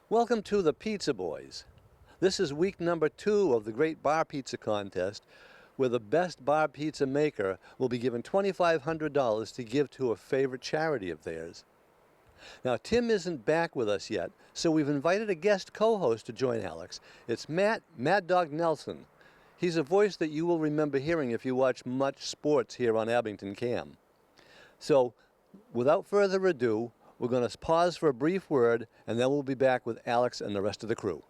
Welcome to the Pizza Boys. This is week number 2 of the Great Bar Pizza Contest, where the best bar pizza maker will be given $2,500 to give to a favorite charity of theirs. Now, Tim isn't back with us yet, so we've invited a guest co-host to join Alex. It's Mad Dog Nelson. He's a voice that you will remember hearing if you watch much sports here on Abington Cam. So, without further ado, we're going to pause for a brief word, and then we'll be back with Alex and the rest of the crew.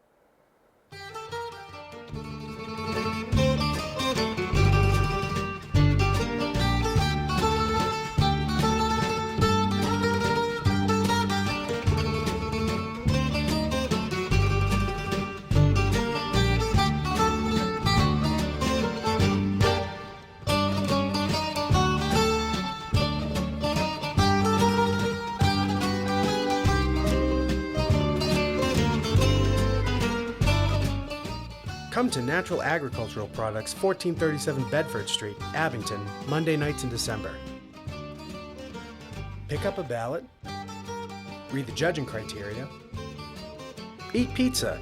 Come to Natural Agricultural Products, 1437 Bedford Street, Abington, Monday nights in December. Pick up a ballot, read the judging criteria, eat pizza,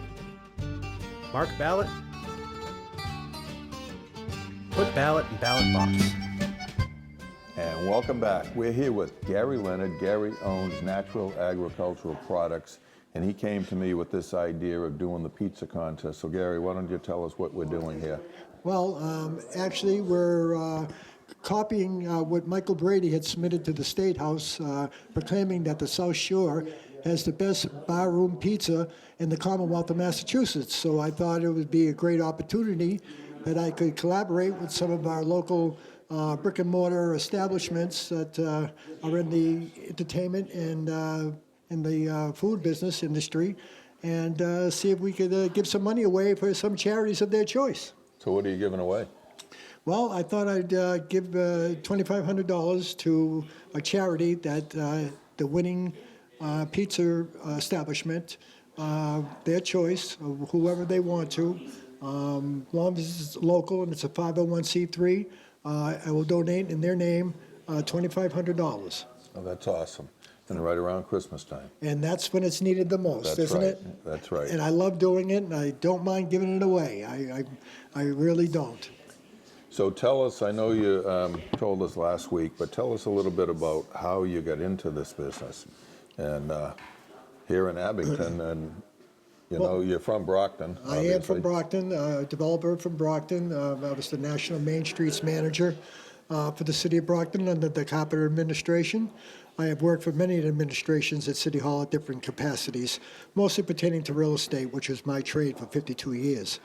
mark ballot, put ballot in ballot box. And welcome back. We're here with Gary Leonard. Gary owns Natural Agricultural Products, and he came to me with this idea of doing the pizza contest. So Gary, why don't you tell us what we're doing here? Well, actually, we're copying what Michael Brady had submitted to the State House, proclaiming that the South Shore has the best barroom pizza in the Commonwealth of Massachusetts. So I thought it would be a great opportunity that I could collaborate with some of our local brick and mortar establishments that are in the entertainment and in the food business industry, and see if we could give some money away for some charities of their choice. So what are you giving away? Well, I thought I'd give $2,500 to a charity that the winning pizza establishment, their choice, of whoever they want to, long as it's local and it's a 501c3, I will donate in their name $2,500. Oh, that's awesome. And right around Christmas time. And that's when it's needed the most, That's isn't right. it? That's right. And I love doing it, and I don't mind giving it away. I really don't. So tell us, I know you told us last week, but tell us a little bit about how you got into this business. And here in Abington, and you know, you're from Brockton. I am from Brockton, a developer from Brockton. I was the National Main Streets Manager for the City of Brockton under the Carpenter administration. I have worked for many administrations at City Hall at different capacities, mostly pertaining to real estate, which was my trade for 52 years.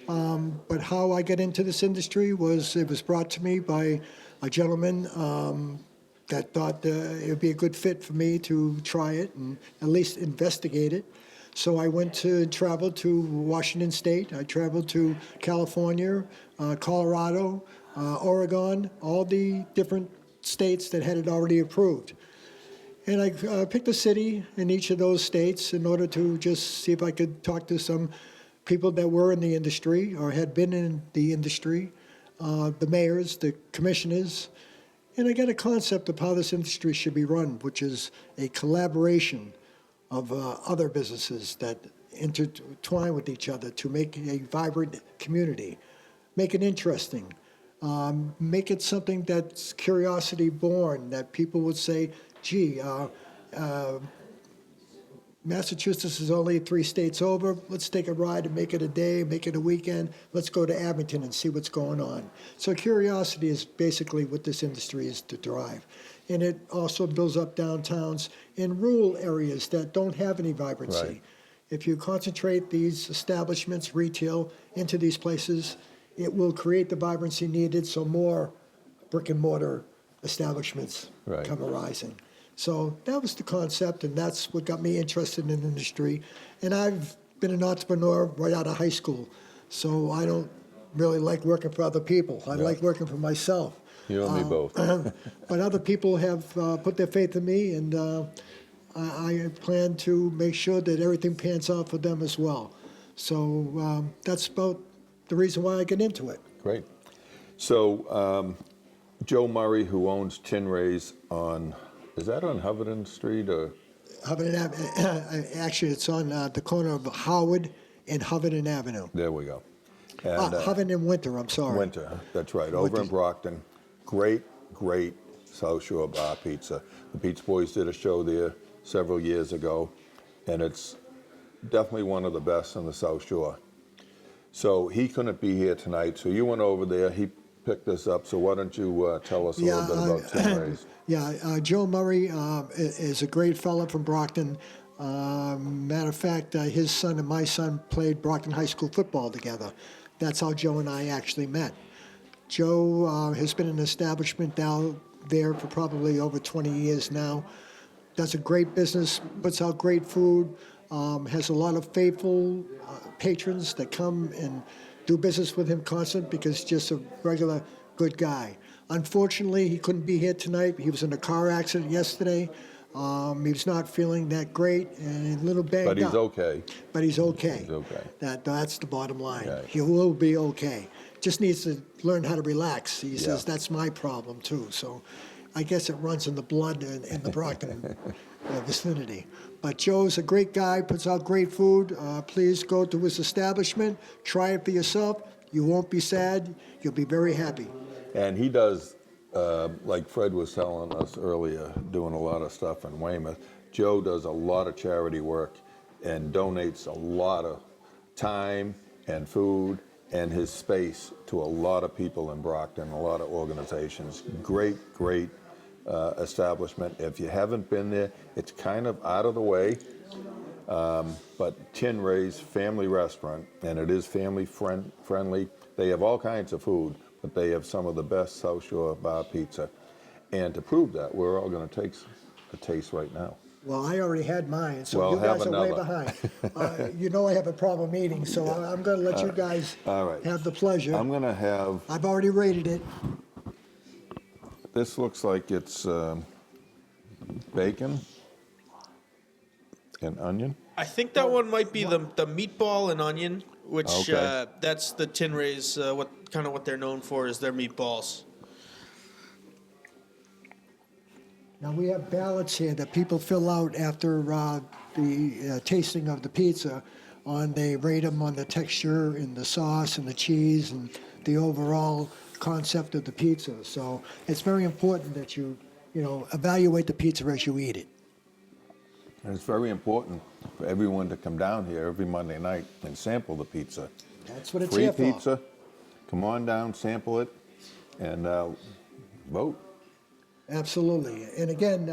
But how I got into this industry was, it was brought to me by a gentleman that thought it would be a good fit for me to try it and at least investigate it. So I traveled to Washington State, I traveled to California, Colorado, Oregon, all the different states that had it already approved. And I picked a city in each of those states in order to just see if I could talk to some people that were in the industry or had been in the industry, the mayors, the commissioners, and I got a concept of how this industry should be run, which is a collaboration of other businesses that intertwine with each other to make a vibrant community, make it interesting, make it something that's curiosity born, that people would say, gee, Massachusetts is only 3 states over. Let's take a ride and make it a day, make it a weekend. Let's go to Abington and see what's going on. So curiosity is basically what this industry is to drive. And it also builds up downtowns in rural areas that don't have any vibrancy. Right. If you concentrate these establishments, retail, into these places, it will create the vibrancy needed so more brick and mortar establishments come arising. So that was the concept, and that's what got me interested in the industry. And I've been an entrepreneur right out of high school, so I don't really like working for other people. I like working for myself. You and me both. But other people have put their faith in me, and I plan to make sure that everything pans out for them as well. So that's about the reason why I get into it. Great. So Joe Murray, who owns Tin Rays on, is that on Hubbardton Street or? Actually, it's on the corner of Howard and Hubbardton Avenue. There we go. And, Hubbardton and Winter, I'm sorry. Winter, that's right, over in Brockton. Great, great South Shore bar pizza. The Pizza Boys did a show there several years ago, and it's definitely one of the best on the South Shore. So he couldn't be here tonight, so you went over there, he picked this up, so why don't you tell us a little bit about Tin Rays? Yeah, Joe Murray is a great fella from Brockton. Matter of fact, his son and my son played Brockton High School football together. That's how Joe and I actually met. Joe has been in an establishment down there for probably over 20 years now. Does a great business, puts out great food, has a lot of faithful patrons that come and do business with him constant because he's just a regular good guy. Unfortunately, he couldn't be here tonight. He was in a car accident yesterday. He was not feeling that great and a little banged up. But he's okay. But he's okay. He's okay. That's the bottom line. Okay. He will be okay. Just needs to learn how to relax. He says that's my problem too. So I guess it runs in the blood in the Brockton vicinity. But Joe's a great guy, puts out great food. Please go to his establishment. Try it for yourself. You won't be sad. You'll be very happy. And he does, like Fred was telling us earlier, doing a lot of stuff in Weymouth. Joe does a lot of charity work and donates a lot of time and food and his space to a lot of people in Brockton, a lot of organizations. Great, great establishment. If you haven't been there, it's kind of out of the way, but Tin Rays Family Restaurant, and it is family friendly. They have all kinds of food, but they have some of the best South Shore bar pizza. And to prove that, we're all going to take a taste right now. Well, I already had mine, so Well, you guys have are way another. behind. You know I have a problem eating, so I'm going to let you guys All right. have the pleasure. I'm going to have, I've already rated it. this looks like it's bacon and onion. I think that one might be the meatball and onion, which Okay. that's the Tin Rays. What they're known for is their meatballs. Now, we have ballots here that people fill out after the tasting of the pizza. They rate them on the texture and the sauce and the cheese and the overall concept of the pizza. So it's very important that you evaluate the pizza as you eat it. And it's very important for everyone to come down here every Monday night and sample the pizza. That's what it's Free here for. pizza. Come on down, sample it, and vote. Absolutely. And again,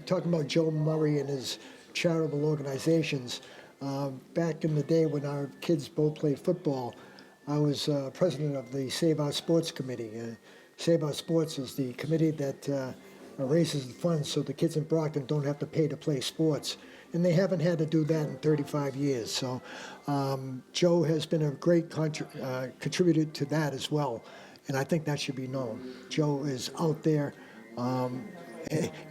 talking about Joe Murray and his charitable organizations, back in the day when our kids both played football, I was president of the Save Our Sports Committee. Save Our Sports is the committee that raises the funds so the kids in Brockton don't have to pay to play sports. And they haven't had to do that in 35 years. So Joe has been a great contributor to that as well. And I think that should be known. Joe is out there. I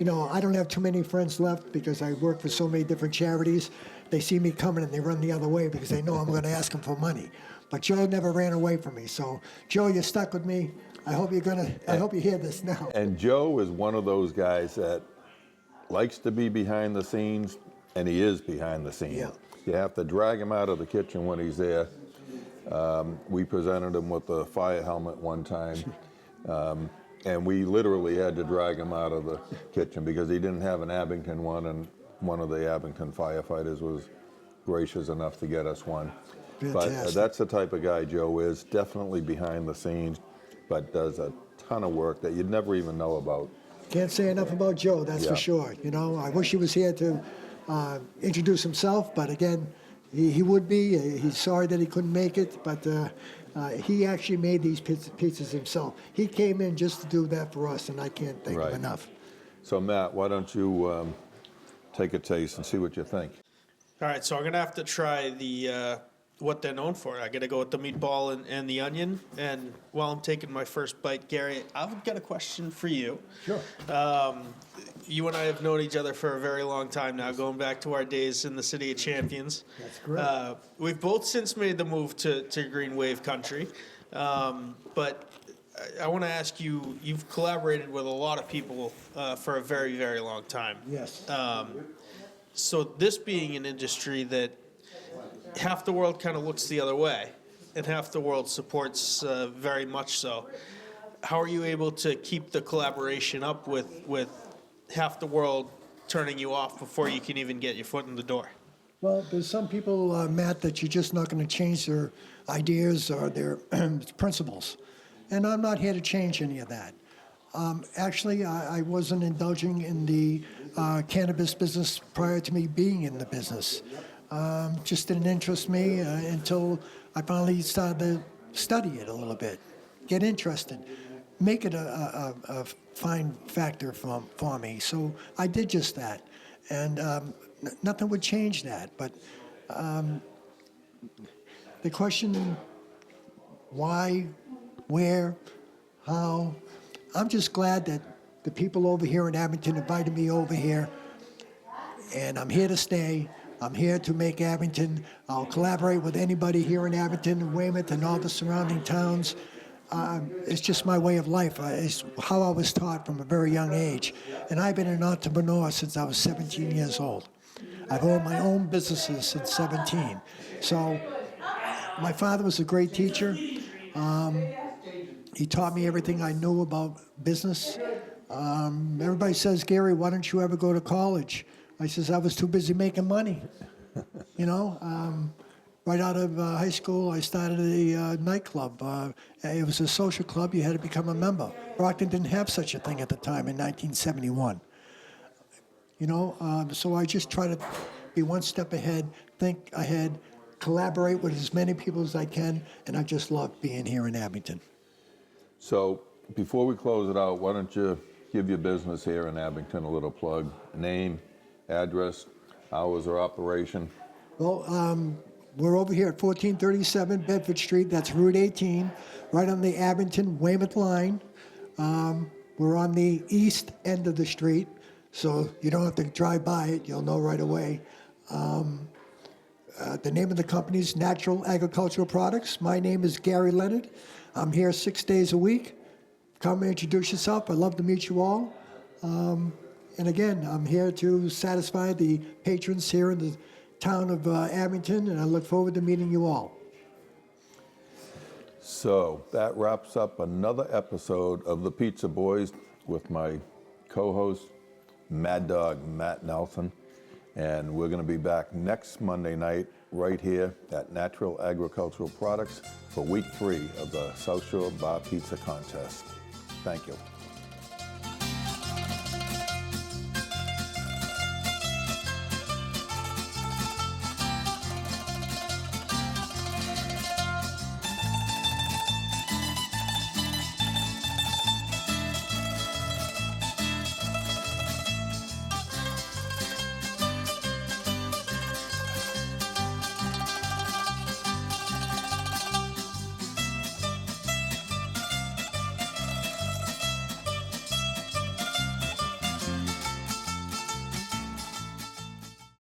don't have too many friends left because I work for so many different charities. They see me coming and they run the other way because they know I'm going to ask them for money. But Joe never ran away from me. So, Joe, you're stuck with me. I hope you hear this now. And Joe is one of those guys that likes to be behind the scenes, and he is behind the scenes. Yeah. You have to drag him out of the kitchen when he's there. We presented him with a fire helmet one time, and we literally had to drag him out of the kitchen because he didn't have an Abington one, and one of the Abington firefighters was gracious enough to get us one. Fantastic. But that's the type of guy Joe is, definitely behind the scenes, but does a ton of work that you'd never even know about. Can't say enough about Joe, that's Yeah. for sure. I wish he was here to introduce himself, but again, he would be. He's sorry that he couldn't make it, but he actually made these pizzas himself. He came in just to do that for us, and I can't thank Right. him enough. So Matt, why don't you take a taste and see what you think? All right, so I'm gonna have to try the what they're known for. I got to go with the meatball and the onion. And while I'm taking my first bite, Gary, I've got a question for you. Sure. You and I have known each other for a very long time now, going back to our days in the City of Champions. That's correct. We've both since made the move to Green Wave Country. But I want to ask you, you've collaborated with a lot of people for a very, very long time. Yes. So this being an industry that half the world kind of looks the other way and half the world supports very much so, how are you able to keep the collaboration up with half the world turning you off before you can even get your foot in the door? Well, there's some people, Matt, that you're just not going to change their ideas or their principles. And I'm not here to change any of that. Actually, I wasn't indulging in the cannabis business prior to me being in the business. Just didn't interest me until I finally started to study it a little bit, get interested, make it a fine factor for me. So I did just that. And nothing would change that. But the question, why, where, how, I'm just glad that the people over here in Abington invited me over here, and I'm here to stay. I'm here to make Abington. I'll collaborate with anybody here in Abington and Weymouth and all the surrounding towns. It's just my way of life. It's how I was taught from a very young age. And I've been an entrepreneur since I was 17 years old. I've owned my own businesses since 17. So my father was a great teacher. He taught me everything I knew about business. Everybody says, Gary, why don't you ever go to college? I says, I was too busy making money. You know, right out of high school, I started a nightclub. It was a social club. You had to become a member. Brockton didn't have such a thing at the time in 1971. You know, so I just try to be one step ahead, think ahead, collaborate with as many people as I can, and I just love being here in Abington. So before we close it out, why don't you give your business here in Abington a little plug? Name, address, hours of operation. Well, we're over here at 1437 Bedford Street. That's Route 18, right on the Abington-Weymouth line. We're on the east end of the street, so you don't have to drive by it. You'll know right away. The name of the company is Natural Agricultural Products. My name is Gary Leonard. I'm here 6 days a week. Come and introduce yourself. I'd love to meet you all. And again, I'm here to satisfy the patrons here in the town of Abington, and I look forward to meeting you all. So that wraps up another episode of The Pizza Boys with my co-host, Mad Dog Matt Nelson. And we're going to be back next Monday night right here at Natural Agricultural Products for week 3 of the South Shore Bar Pizza Contest. Thank you.